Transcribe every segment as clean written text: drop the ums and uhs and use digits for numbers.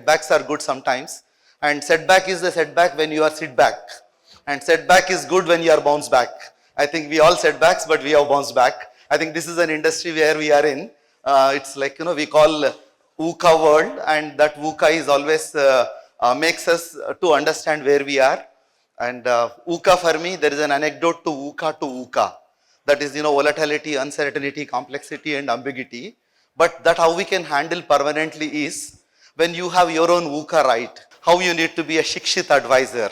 setbacks are good sometimes. And setback is the setback when you are sit back. And setback is good when you are bounce back. I think we all setbacks, but we have bounced back. I think this is an industry where we are in. It's like, we call VUCA world, and that VUCA is always makes us to understand where we are. And VUCA for me, there is an anecdote to VUCA. That is, volatility, uncertainty, complexity, and ambiguity. But that how we can handle permanently is when you have your own VUCA right, how you need to be a shikshit advisor.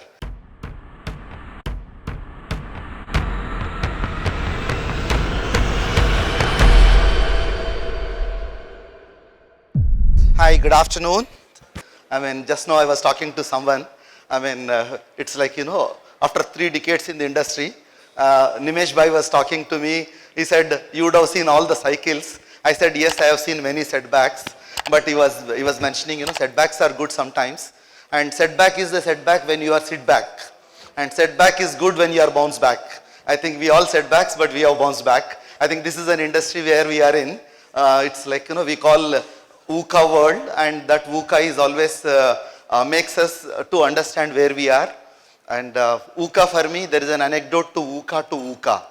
Hi, good afternoon. Just now I was talking to someone. It's like, after 3 decades in the industry, Nimesh Bhai was talking to me. He said, you would have seen all the cycles. I said, yes, I have seen many setbacks. But he was mentioning, setbacks are good sometimes. And setback is the setback when you are sit back. And setback is good when you are bounce back. I think we all setbacks, but we have bounced back. I think this is an industry where we are in. It's like, we call VUCA world, and that VUCA is always makes us to understand where we are. And VUCA for me, there is an anecdote to VUCA.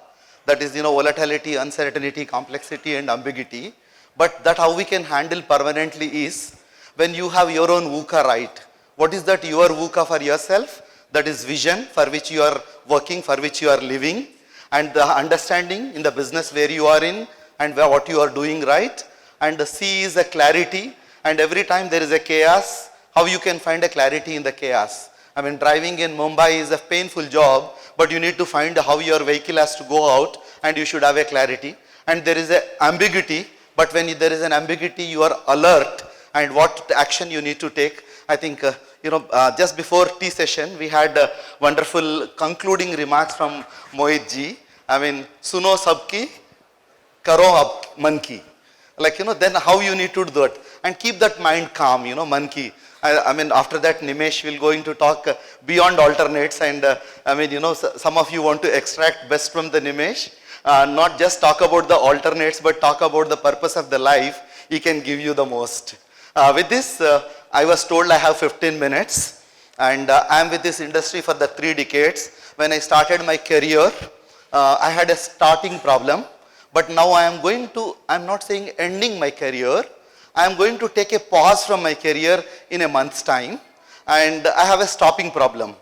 That is, volatility, uncertainty, complexity, and ambiguity. But that how we can handle permanently is when you have your own VUCA right. What is that your VUCA for yourself? That is vision for which you are working, for which you are living, and the understanding in the business where you are in and what you are doing right. And the C is a clarity, and every time there is a chaos, how you can find a clarity in the chaos. Driving in Mumbai is a painful job, but you need to find how your vehicle has to go out, and you should have a clarity. And there is an ambiguity, but when there is an ambiguity, you are alert and what action you need to take. I think, just before tea session, we had wonderful concluding remarks from Mohit ji. Suno sabki, karo ab man ki. Then how you need to do it and keep that mind calm, man ki. After that, Nimesh will going to talk beyond alternates, and some of you want to extract best from the Nimesh, not just talk about the alternates, but talk about the purpose of the life. He can give you the most. With this, I was told I have 15 minutes, and I am with this industry for the 3 decades. When I started my career, I had a starting problem, but now I'm not saying ending my career. I am going to take a pause from my career in a month's time, and I have a stopping problem.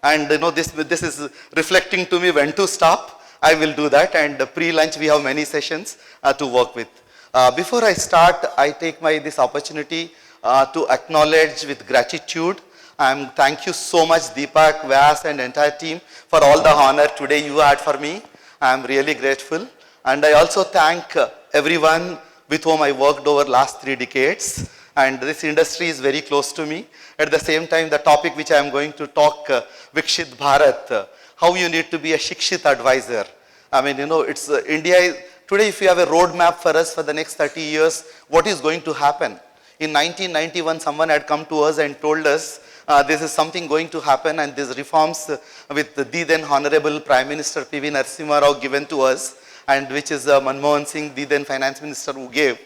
And this is reflecting to me when to stop. I will do that, and pre-lunch we have many sessions to work with. Before I start, I take this opportunity to acknowledge with gratitude. Thank you so much, Deepak, Vyas, and entire team for all the honor today you had for me. I am really grateful, and I also thank everyone with whom I worked over last 3 decades, and this industry is very close to me. At the same time, the topic which I am going to talk, Viksit Bharat, how you need to be a shikshit advisor. It's India, today if you have a roadmap for us for the next 30 years, what is going to happen? In 1991, someone had come to us and told us, this is something going to happen, and these reforms with the then Honorable Prime Minister P.V. Narasimha Rao given to us, and which is Manmohan Singh, the then Finance Minister, who gave.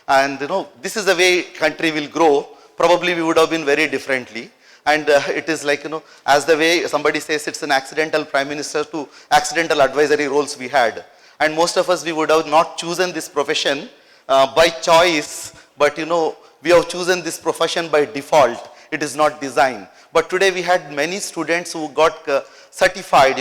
And this is the way country will grow. Probably we would have been very differently. And it is like, as the way somebody says, it's an accidental Prime Minister to accidental advisory roles we had. And most of us, we would have not chosen this profession by choice, but we have chosen this profession by default. It is not design. But today we had many students who got certified.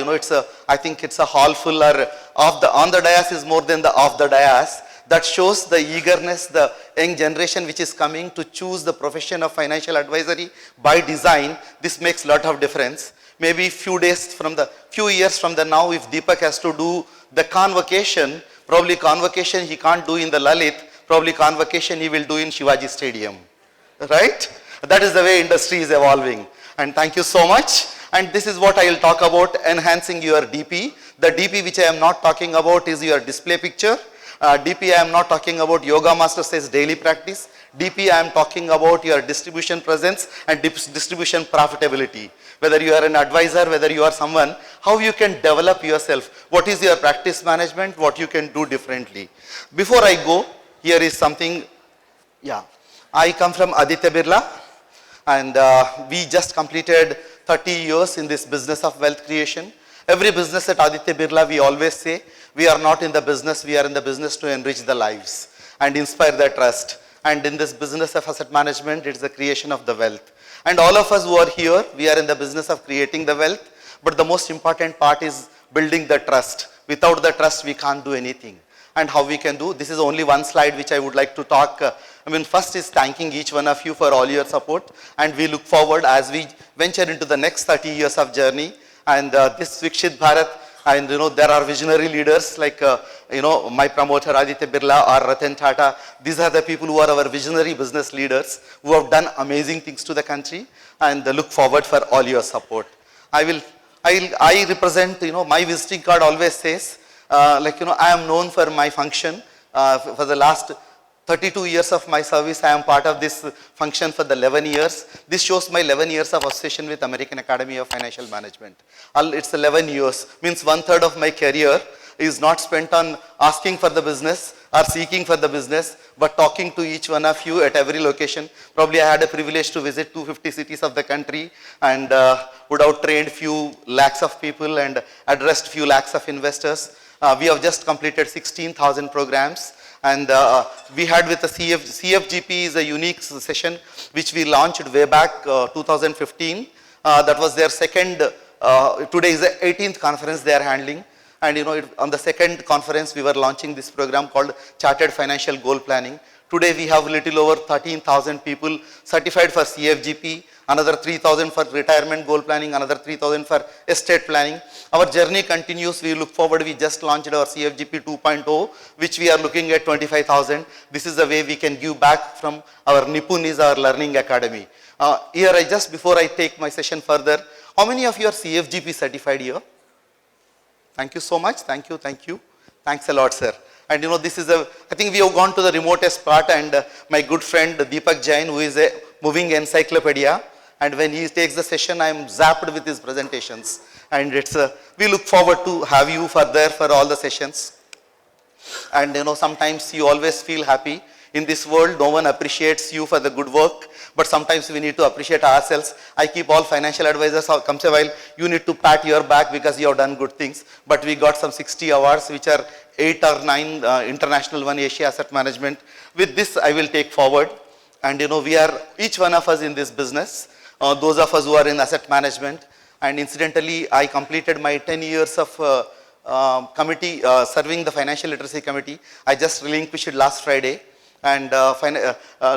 I think it's a hall full, or on the dais is more than the off the dais. That shows the eagerness, the young generation which is coming to choose the profession of financial advisory by design. This makes a lot of difference. Maybe few years from the now, if Deepak has to do the convocation, probably convocation he can't do in the Lalit, probably convocation he will do in Shivaji Stadium. Right? That is the way industry is evolving. And thank you so much. And this is what I will talk about, enhancing your DP. The DP which I am not talking about is your display picture. DP I am not talking about Yoga Master says daily practice. DP I am talking about your distribution presence and distribution profitability. Whether you are an advisor, whether you are someone, how you can develop yourself. What is your practice management, what you can do differently. Before I go, here is something, I come from Aditya Birla. And we just completed 30 years in this business of wealth creation. Every business at Aditya Birla, we always say, we are not in the business, we are in the business to enrich the lives and inspire their trust. And in this business of asset management, it's the creation of the wealth. And all of us who are here, we are in the business of creating the wealth. But the most important part is building the trust. Without the trust, we can't do anything. And how we can do, this is only one slide which I would like to talk. First is thanking each one of you for all your support. And we look forward as we venture into the next 30 years of journey. And this Viksit Bharat, and there are visionary leaders like my promoter Aditya Birla or Ratan Tata. These are the people who are our visionary business leaders who have done amazing things to the country, and look forward for all your support. I represent, my visiting card always says, I am known for my function. For the last 32 years of my service, I am part of this function for the 11 years. This shows my 11 years of association with American Academy of Financial Management. It's 11 years, means 1/3 of my career is not spent on asking for the business or seeking for the business, but talking to each one of you at every location. Probably I had a privilege to visit 250 cities of the country and would have trained few lakhs of people and addressed few lakhs of investors. We have just completed 16,000 programs. And we had with the CFGP is a unique session which we launched way back 2015. That was their second, today is the 18th conference they are handling. And on the second conference we were launching this program called Chartered Financial Goal Planning. Today we have little over 13,000 people certified for CFGP, another 3,000 for retirement goal planning, another 3,000 for estate planning. Our journey continues. We look forward. We just launched our CFGP 2.0, which we are looking at 25,000. This is the way we can give back from our Nipun is our learning academy. Here, before I take my session further, how many of you are CFGP certified here? Thank you so much. Thank you. Thanks a lot, sir. And this is I think we have gone to the remotest part, and my good friend Deepak Jain, who is a moving encyclopedia, and when he takes the session, I am zapped with his presentations. And we look forward to have you for all the sessions. And sometimes you always feel happy. In this world, no one appreciates you for the good work, but sometimes we need to appreciate ourselves. I keep all financial advisors, comes a while, you need to pat your back because you have done good things. But we got some 60 awards, which are 8 or 9 international, 1 Asia Asset Management. With this, I will take forward. And we are, each one of us in this business, those of us who are in asset management. And incidentally, I completed my 10 years of committee, serving the Financial Literacy Committee. I just relinquished it last Friday. And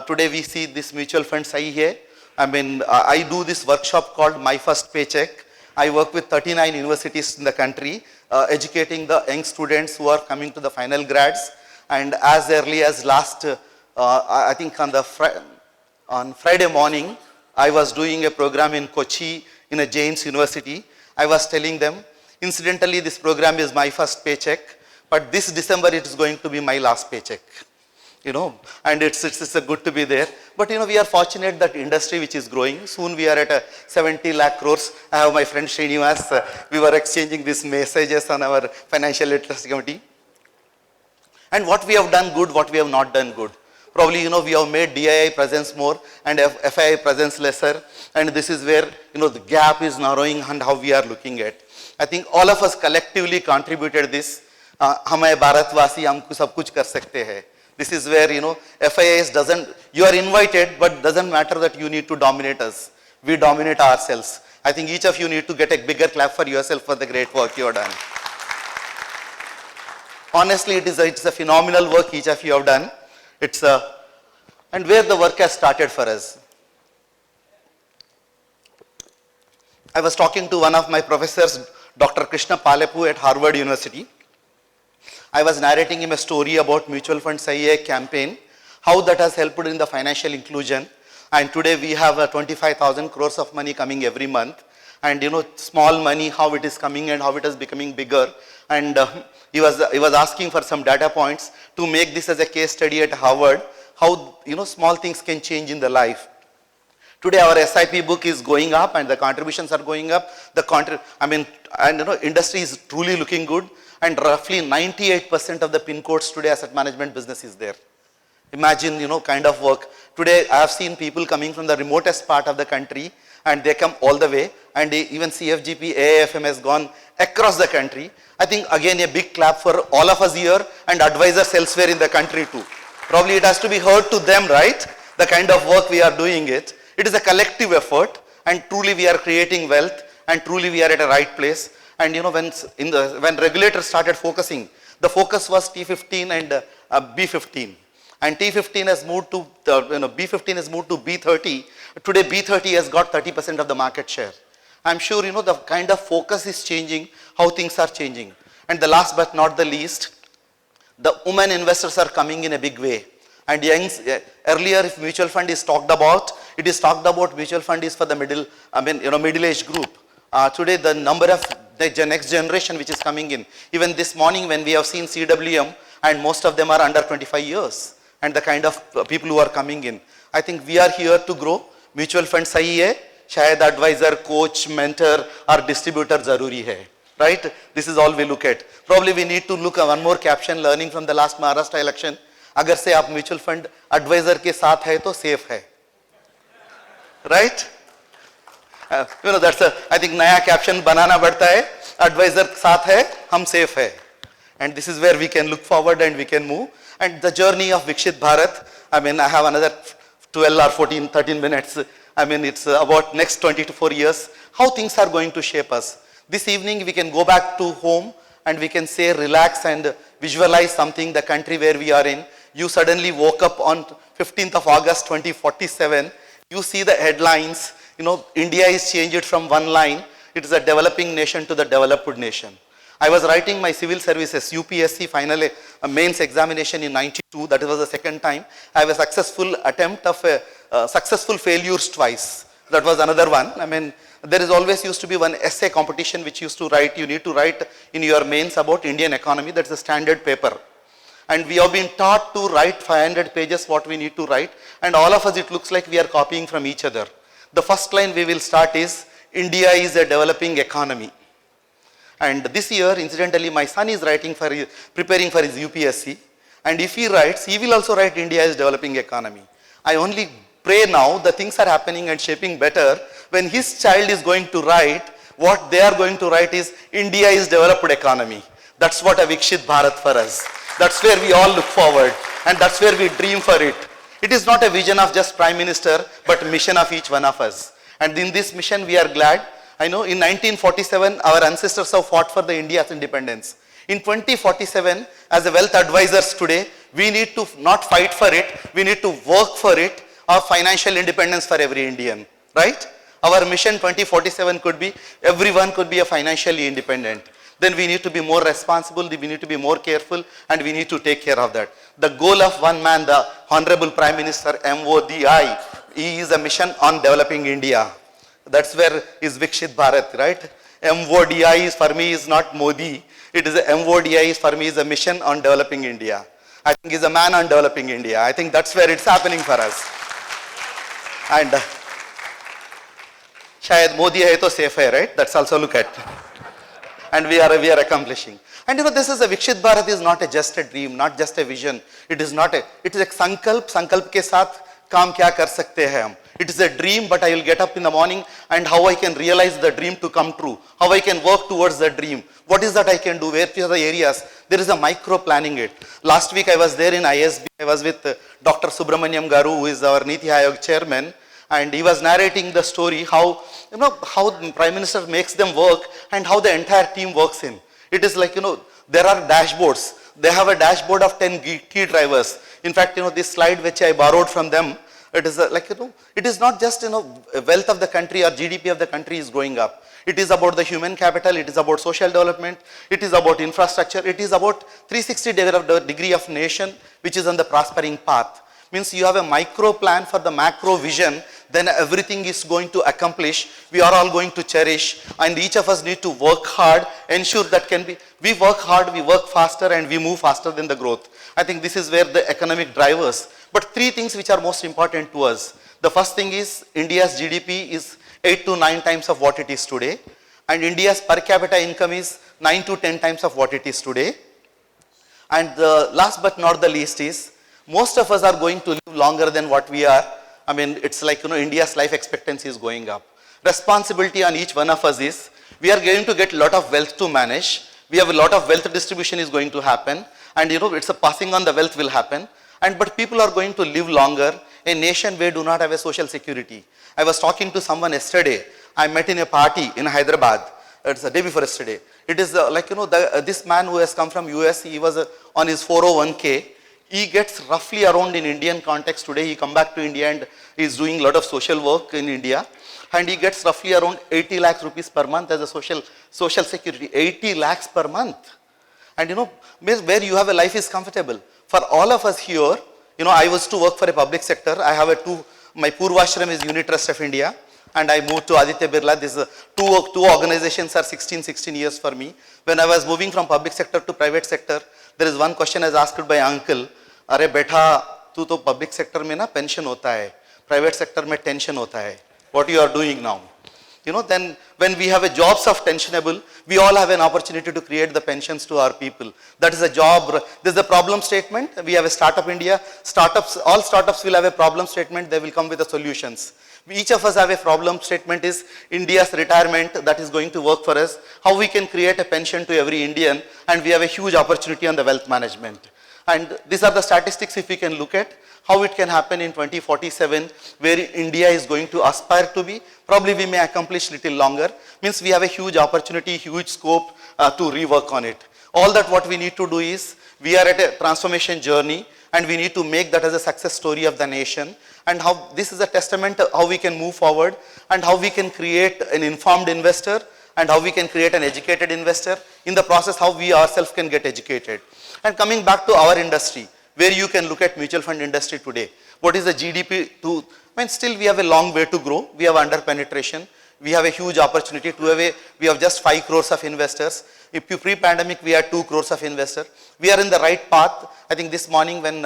today we see this mutual fund sahi hai. I do this workshop called My First Paycheck. I work with 39 universities in the country, educating the young students who are coming to the final grads. And as early as last, I think on Friday morning, I was doing a program in Kochi in a Jain's university. I was telling them, incidentally, this program is my first paycheck, but this December it is going to be my last paycheck. And it's good to be there. But we are fortunate that industry which is growing. Soon we are at 70 lakh crores. I have my friend Srinivas. We were exchanging these messages on our Financial Literacy Committee. And what we have done good, what we have not done good. Probably, we have made DII presence more and FII presence lesser. And this is where, the gap is narrowing and how we are looking at. I think all of us collectively contributed this. Hame Bharatvasi, humko sab kuch kar sakte hai. This is where, FIIs you are invited, but doesn't matter that you need to dominate us. We dominate ourselves. I think each of you need to get a bigger clap for yourself for the great work you have done. Honestly, it's a phenomenal work each of you have done. And where the work has started for us. I was talking to one of my professors, Dr. Krishna Palepu at Harvard University. I was narrating him a story about mutual fund Sahi campaign, how that has helped in the financial inclusion. And today we have 25,000 crores of money coming every month. And small money, how it is coming and how it is becoming bigger. And he was asking for some data points to make this as a case study at Harvard, how small things can change in the life. Today our SIP book is going up and the contributions are going up. Industry is truly looking good. And roughly 98% of the pin codes today asset management business is there. Imagine, kind of work. Today, I have seen people coming from the remotest part of the country and they come all the way, and even CFGP, AIFM has gone across the country. I think again a big clap for all of us here and advisors elsewhere in the country too. Probably it has to be heard to them, right? The kind of work we are doing it. It is a collective effort, and truly we are creating wealth, and truly we are at a right place. And when regulators started focusing, the focus was T15 and B15. And T15 has moved to, B15 has moved to B30. Today B30 has got 30% of the market share. I'm sure, the kind of focus is changing, how things are changing. And the last but not the least, the women investors are coming in a big way. And earlier if mutual fund is talked about, it is talked about mutual fund is for the middle-aged group. Today the number of the next generation which is coming in, even this morning when we have seen CWM, and most of them are under 25 years. And the kind of people who are coming in. I think we are here to grow. Mutual fund sahi hai, shayad advisor, coach, mentor or distributor zaruri hai. Right? This is all we look at. Probably we need to look at one more caption, learning from the last Maharashtra election. Agar se aap mutual fund advisor ke saath hai to safe hai. Right? That's I think naya caption banana padta hai. Advisor saath hai, hum safe hai. And this is where we can look forward and we can move. And the journey of Viksit Bharat, I have another 12 or 14, 13 minutes. It's about next 20 to 4 years, how things are going to shape us. This evening we can go back to home and we can say relax and visualize something, the country where we are in. You suddenly woke up on 15th of August 2047. You see the headlines, India is changed from one line. It is a developing nation to the developed nation. I was writing my civil services UPSC final mains examination in 92. That was the second time. I have a successful attempt of successful failures twice. That was another one. There is always used to be one essay competition which used to write. You need to write in your mains about Indian economy. That's a standard paper. And we have been taught to write 500 pages what we need to write. And all of us, it looks like we are copying from each other. The first line we will start is, India is a developing economy. And this year, incidentally, my son is preparing for his UPSC. And if he writes, he will also write India is developing economy. I only pray now the things are happening and shaping better. When his child is going to write, what they are going to write is India is developed economy. That's what a Viksit Bharat for us. That's where we all look forward. And that's where we dream for it. It is not a vision of just Prime Minister, but a mission of each one of us. And in this mission, we are glad. I know in 1947, our ancestors have fought for the India's independence. In 2047, as a wealth advisors today, we need to not fight for it, we need to work for it, or financial independence for every Indian, right? Our mission 2047 could be, everyone could be a financially independent. Then we need to be more responsible, we need to be more careful, and we need to take care of that. The goal of one man, the Honorable Prime Minister, MODI, he is a mission on developing India. That's where is Viksit Bharat, right? MODI is for me is not Modi. It is a MODI is for me is a mission on developing India. I think he's a man on developing India. I think that's where it's happening for us. And shayad Modi hai to safe hai, right? That's also look at. And we are accomplishing. And this is a Viksit Bharat is not just a dream, not just a vision. It is not a, it is a sankalp ke saath kaam kya kar sakte hai hum. It is a dream, but I will get up in the morning and how I can realize the dream to come true. How I can work towards the dream. What is that I can do? Where are the areas? There is a micro planning it. Last week I was there in ISB. I was with Dr. Subramaniam Garu, who is our Niti Aayog chairman. And he was narrating the story how, how the Prime Minister makes them work and how the entire team works in. It is like, there are dashboards. They have a dashboard of 10 key drivers. In fact, this slide which I borrowed from them, it is it is not just, wealth of the country or GDP of the country is going up. It is about the human capital, it is about social development, it is about infrastructure, it is about 360 degree of nation which is on the prospering path. Means you have a micro plan for the macro vision, then everything is going to accomplish, we are all going to cherish, and each of us need to work hard, ensure that we work hard, we work faster, and we move faster than the growth. I think this is where the economic drivers. But three things which are most important to us. The first thing is India's GDP is 8 to 9 times of what it is today, and India's per capita income is 9 to 10 times of what it is today. And the last but not the least is Most of us are going to live longer than what we are. I mean, it's like, India's life expectancy is going up. Responsibility on each one of us is, we are going to get a lot of wealth to manage. We have a lot of wealth distribution is going to happen. And it's a passing on the wealth will happen. But people are going to live longer. A nation where do not have a social security. I was talking to someone yesterday. I met in a party in Hyderabad. It's the day before yesterday. It is this man who has come from US, he was on his 401k. He gets roughly around in Indian context today. He come back to India and is doing a lot of social work in India. And he gets roughly around 80 lakhs rupees per month as a social security. 80 lakhs per month. And where you have a life is comfortable. For all of us here, I was to work for a public sector. I have my Purvashram is Unit Trust of India. And I moved to Aditya Birla. These two organizations are 16 years for me. When I was moving from public sector to private sector, there is one question I was asked by uncle. अरे बेटा तू तो public sector में ना pension होता है, private sector में tension होता है. What you are doing now? Then when we have a jobs of tensionable, we all have an opportunity to create the pensions to our people. That is a job. This is the problem statement. We have a startup India. All startups will have a problem statement. They will come with the solutions. Each of us have a problem statement is India's retirement that is going to work for us. How we can create a pension to every Indian, and we have a huge opportunity on the wealth management. And these are the statistics if we can look at how it can happen in 2047, where India is going to aspire to be. Probably we may accomplish little longer. Means we have a huge opportunity, huge scope to rework on it. All that what we need to do is, we are at a transformation journey and we need to make that as a success story of the nation, and how this is a testament of how we can move forward and how we can create an informed investor and how we can create an educated investor. In the process, how we ourselves can get educated. And coming back to our industry, where you can look at mutual fund industry today. What is the GDP to, still we have a long way to grow. We have under penetration. We have a huge opportunity to we have just 5 crores of investors. If you pre-pandemic, we had 2 crores of investors. We are in the right path. I think this morning when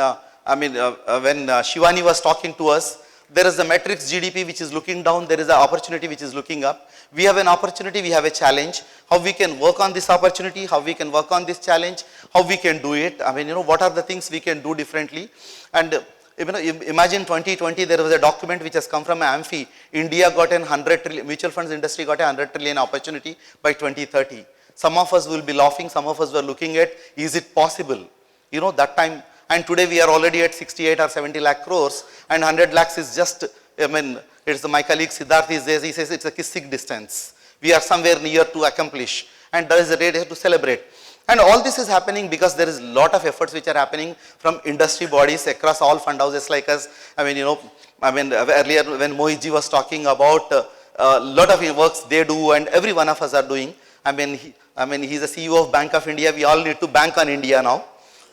Shivani was talking to us, there is a matrix GDP which is looking down. There is an opportunity which is looking up. We have an opportunity, we have a challenge. How we can work on this opportunity, how we can work on this challenge, how we can do it. What are the things we can do differently. And imagine 2020, there was a document which has come from AMFI. India got an 100 trillion, mutual funds industry got a 100 trillion opportunity by 2030. Some of us will be laughing, some of us were looking at, is it possible? That time, and today we are already at 68 or 70 lakh crores, and 100 lakhs is just, it's my colleague Siddharth is there, he says it's a kissing distance. We are somewhere near to accomplish, and there is a day to celebrate. And all this is happening because there is a lot of efforts which are happening from industry bodies across all fund houses like us. Earlier when Mohitji was talking about a lot of works they do and every one of us are doing. He's the CEO of Bank of India. We all need to bank on India now.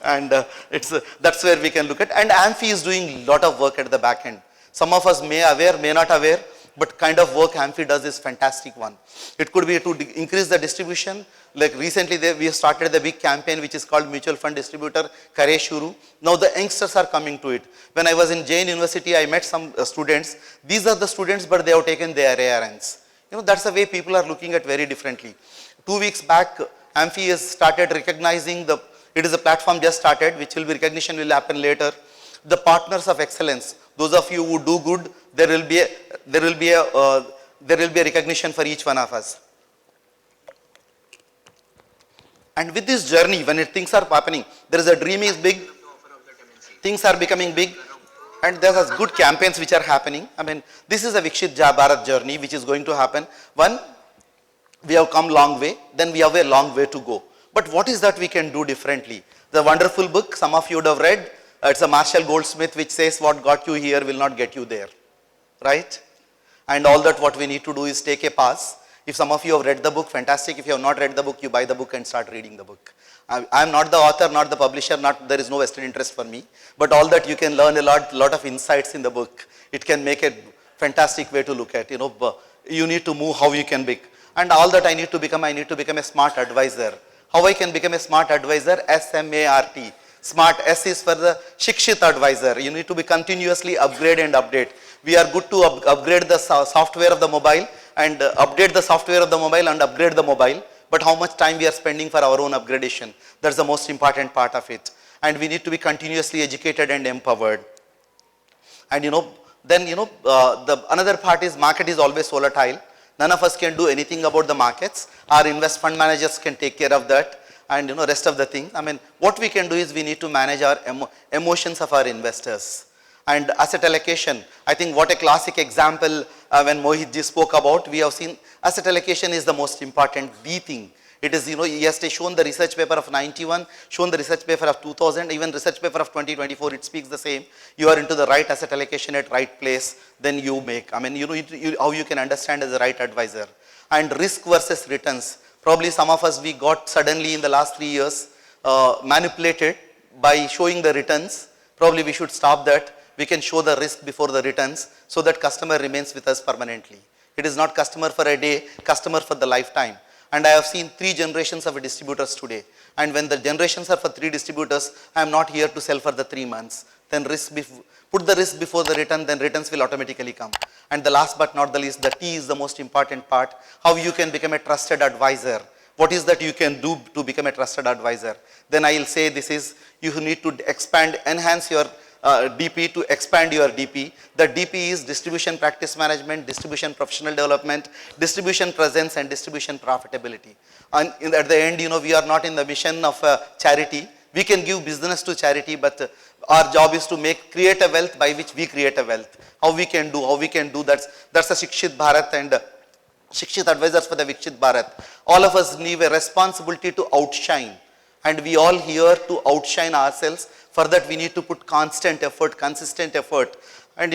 And that's where we can look at. And AMFI is doing a lot of work at the back end. Some of us may aware, may not aware, but kind of work AMFI does is fantastic one. It could be to increase the distribution. Like recently we have started the big campaign which is called Mutual Fund Distributor Kare Shuru. Now the youngsters are coming to it. When I was in Jain University, I met some students. These are the students, but they have taken their ARNs. That's the way people are looking at very differently. 2 weeks back, AMFI has started recognizing it is a platform just started, which will be recognition will happen later. The partners of excellence, those of you who do good, there will be a recognition for each one of us. And with this journey, when things are happening, there is a dream is big, things are becoming big, and there are good campaigns which are happening. This is a Viksit Bharat journey which is going to happen. One, we have come long way, then we have a long way to go. But what is that we can do differently? The wonderful book, some of you would have read, it's a Marshall Goldsmith which says what got you here will not get you there, right? And all that what we need to do is take a pass. If some of you have read the book, fantastic. If you have not read the book, you buy the book and start reading the book. I am not the author, not the publisher, there is no vested interest for me. But all that you can learn a lot of insights in the book. It can make a fantastic way to look at, you need to move how you can be. And all that I need to become a smart advisor. How I can become a smart advisor? SMART. Smart, S is for the shikshit advisor. You need to be continuously upgrade and update. We are good to upgrade the software of the mobile and update the software of the mobile and upgrade the mobile. But how much time we are spending for our own upgradation? That's the most important part of it. and we need to be continuously educated and empowered. And then the another part is market is always volatile. None of us can do anything about the markets. Our fund managers can take care of that, and rest of the thing. I mean, what we can do is we need to manage our emotions of our investors. And asset allocation, I think what a classic example when Mohit ji spoke about, we have seen asset allocation is the most important, the thing. It is, he has shown the research paper of 91, shown the research paper of 2000, even research paper of 2024, it speaks the same. You are into the right asset allocation at right place, then you make. I mean, how you can understand as a right advisor. And risk versus returns. Probably some of us, we got suddenly in the last 3 years manipulated by showing the returns. Probably we should stop that. We can show the risk before the returns so that customer remains with us permanently. It is not customer for a day, customer for the lifetime. And I have seen 3 generations of distributors today. And when the generations are for 3 distributors, I am not here to sell for the 3 months. Then put the risk before the return, then returns will automatically come. And the last but not the least, the T is the most important part. How you can become a trusted advisor. What is that you can do to become a trusted advisor? Then I will say this is, you need to expand, enhance your DP to expand your DP. The DP is distribution practice management, distribution professional development, distribution presence, and distribution profitability. And at the end, we are not in the mission of charity. We can give business to charity, but our job is to create a wealth by which we create a wealth. How we can do that's the Sikshit Bharat and Shikshit advisors for the Viksit Bharat. All of us need a responsibility to outshine. And we all here to outshine ourselves. For that we need to put constant effort, consistent effort. And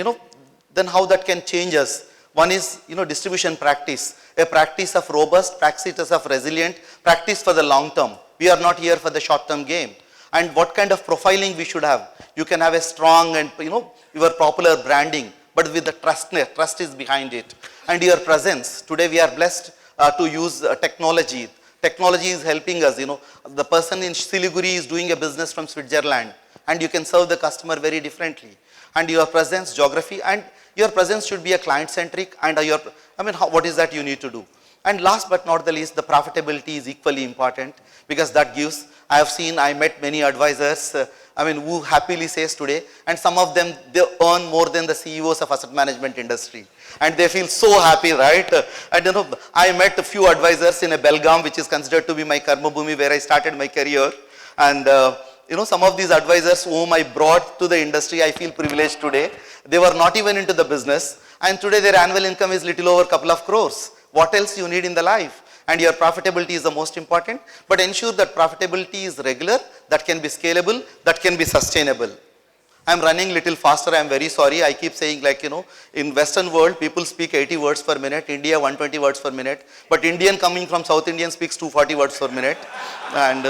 then how that can change us. One is, distribution practice. A practice of robust, practice of resilient, practice for the long term. We are not here for the short term game. And what kind of profiling we should have. You can have a strong and, your popular branding, but with the trust is behind it. And your presence. Today we are blessed to use technology. Technology is helping us, the person in Siliguri is doing a business from Switzerland, and you can serve the customer very differently. And your presence, geography, and your presence should be a client-centric, and what is that you need to do? And last but not the least, the profitability is equally important, because that gives, I met many advisors, who happily says today, and some of them, they earn more than the CEOs of asset management industry. And they feel so happy, right? And I met a few advisors in a Belgaum, which is considered to be my karma bhumi, where I started my career. And some of these advisors whom I brought to the industry, I feel privileged today. They were not even into the business, and today their annual income is little over a couple of crores. What else you need in the life? And your profitability is the most important, but ensure that profitability is regular, that can be scalable, that can be sustainable. I'm running little faster, I'm very sorry. I keep saying in Western world, people speak 80 words per minute, India 120 words per minute, but Indian coming from South Indian speaks 240 words per minute. And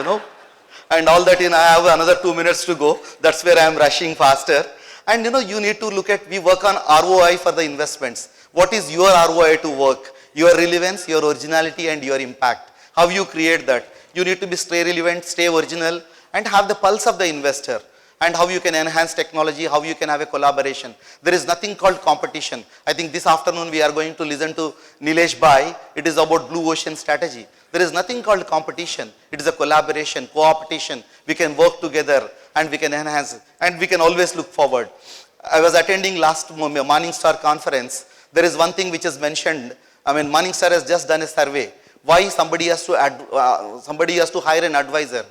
and all that I have another 2 minutes to go. That's where I'm rushing faster. And you need to look at, we work on ROI for the investments. What is your ROI to work? Your relevance, your originality, and your impact. How you create that? You need to be stay relevant, stay original, and have the pulse of the investor. And how you can enhance technology, how you can have a collaboration. There is nothing called competition. I think this afternoon we are going to listen to Nilesh Bhai. It is about blue ocean strategy. There is nothing called competition. It is a collaboration, co-opetition. We can work together and we can enhance, and we can always look forward. I was attending last Morningstar conference. There is one thing which is mentioned. Morningstar has just done a survey. Why somebody has to hire an advisor?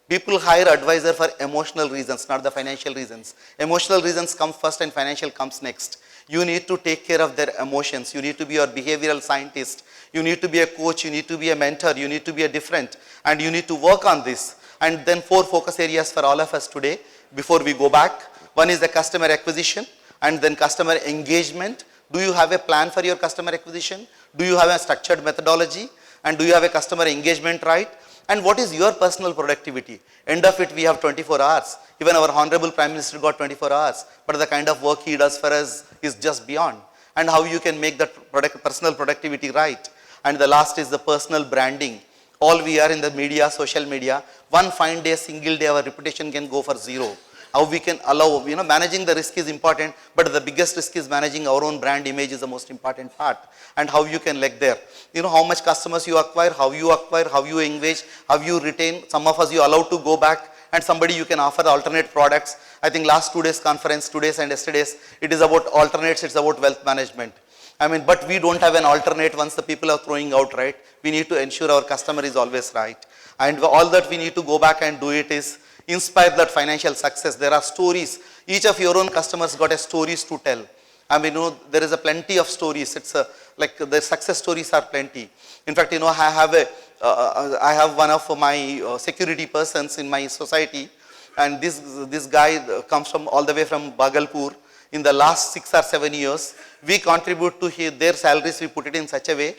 People hire advisor for emotional reasons, not the financial reasons. Emotional reasons come first and financial comes next. You need to take care of their emotions. You need to be your behavioral scientist. You need to be a coach. You need to be a mentor. You need to be a different. And you need to work on this. And then 4 focus areas for all of us today before we go back. One is the customer acquisition, and then customer engagement. Do you have a plan for your customer acquisition? Do you have a structured methodology? And do you have a customer engagement right? And what is your personal productivity? End of it, we have 24 hours. Even our Honorable Prime Minister got 24 hours. But the kind of work he does for us is just beyond. And how you can make that personal productivity right. And the last is the personal branding. All we are in the media, social media. One fine day, single day, our reputation can go for zero. How we can allow, managing the risk is important, but the biggest risk is managing our own brand image is the most important part. And how you can there. How much customers you acquire, how you engage, how you retain. Some of us you allowed to go back and somebody you can offer alternate products. I think last 2 days conference, today's and yesterday's, it is about alternates, it's about wealth management. I mean, but we don't have an alternate once the people are throwing out, right? We need to ensure our customer is always right. And all that we need to go back and do it is inspire that financial success. There are stories. Each of your own customers got a stories to tell. I mean, there is a plenty of stories. It's like the success stories are plenty. In fact, I have one of my security persons in my society, and this guy comes from all the way from Bhagalpur. In the last 6 or 7 years, we contribute to their salaries. We put it in such a way,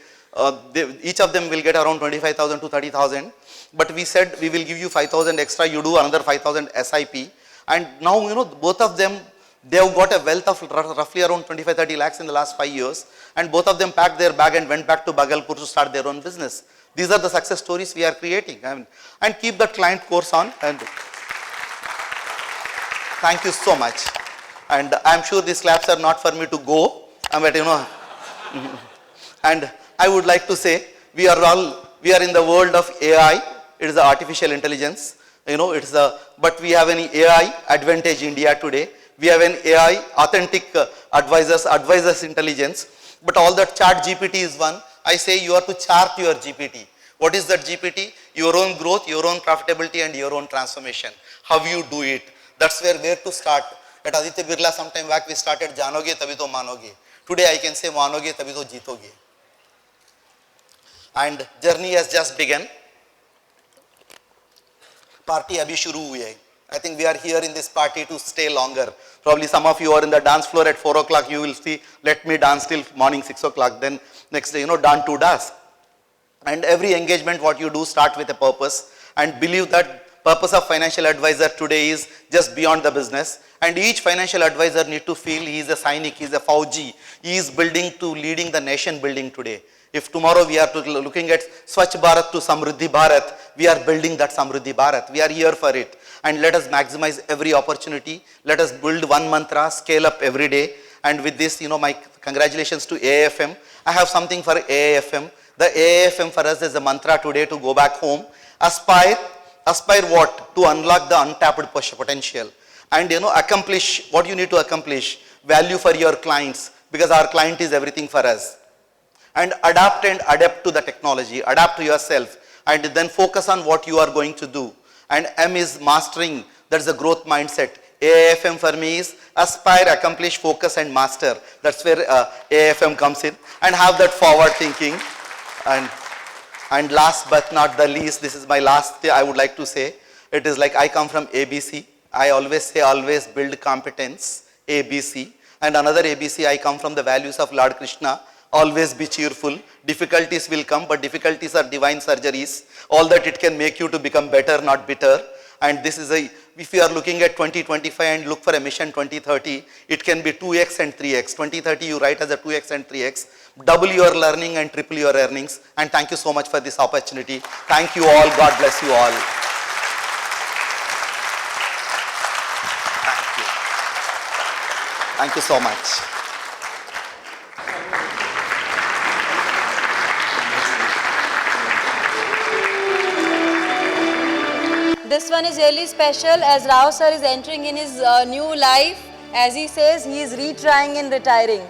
each of them will get around 25,000 to 30,000. But we said we will give you 5,000 extra. You do another 5,000 SIP, and now both of them, they have got a wealth of roughly around 25-30 lakhs in the last 5 years, and both of them packed their bag and went back to Bhagalpur to start their own business. These are the success stories we are creating, and keep that client course on. And thank you so much. And I am sure these claps are not for me to go, but and I would like to say we are in the world of AI. It is the artificial intelligence. But we have an AI advantage in India today. We have an AI authentic advisors intelligence. But all that chat GPT is one. I say you have to chart your GPT. What is that GPT? Your own growth, your own profitability, and your own transformation. How you do it. That's where to start. At Aditya Birla sometime back we started Janoge Tabhi to Manoge. Today I can say Manoge Tabhi to Jeetoge. And journey has just begun. Party abhi shuru hui hai. I think we are here in this party to stay longer. Probably some of you are in the dance floor at 4 o'clock. You will see, let me dance till morning 6 o'clock. Then next day, done to dusk. And every engagement what you do start with a purpose. And believe that purpose of financial advisor today is just beyond the business. And each financial advisor need to feel he is a Sainik, he is a Fauji. He is leading the nation building today. If tomorrow we are looking at Swachh Bharat to Samriddhi Bharat, we are building that Samriddhi Bharat. We are here for it. And let us maximize every opportunity. Let us build one mantra, scale up every day. And with this, my congratulations to AIFM. I have something for AIFM. The AIFM for us is a mantra today to go back home. Aspire what? To unlock the untapped potential. And accomplish what you need to accomplish. Value for your clients, because our client is everything for us. And adapt to the technology. Adapt to yourself. And then focus on what you are going to do. And M is mastering. That's the growth mindset. AIFM for me is aspire, accomplish, focus, and master. That's where AIFM comes in. And have that forward thinking. And last but not the least, this is my last thing I would like to say. It is like I come from ABC. I always say, always build competence, ABC. And another ABC, I come from the values of Lord Krishna. Always be cheerful. Difficulties will come, but difficulties are divine surgeries. All that it can make you to become better, not bitter. And this is if you are looking at 2025 and look for a mission 2030, it can be 2x and 3x. 2030 you write as a 2x and 3x. Double your learning and triple your earnings. And thank you so much for this opportunity. Thank you all. God bless you all. Thank you. Thank you so much. This one is really special as Rao sir is entering in his new life. As he says, he is retrying and retiring.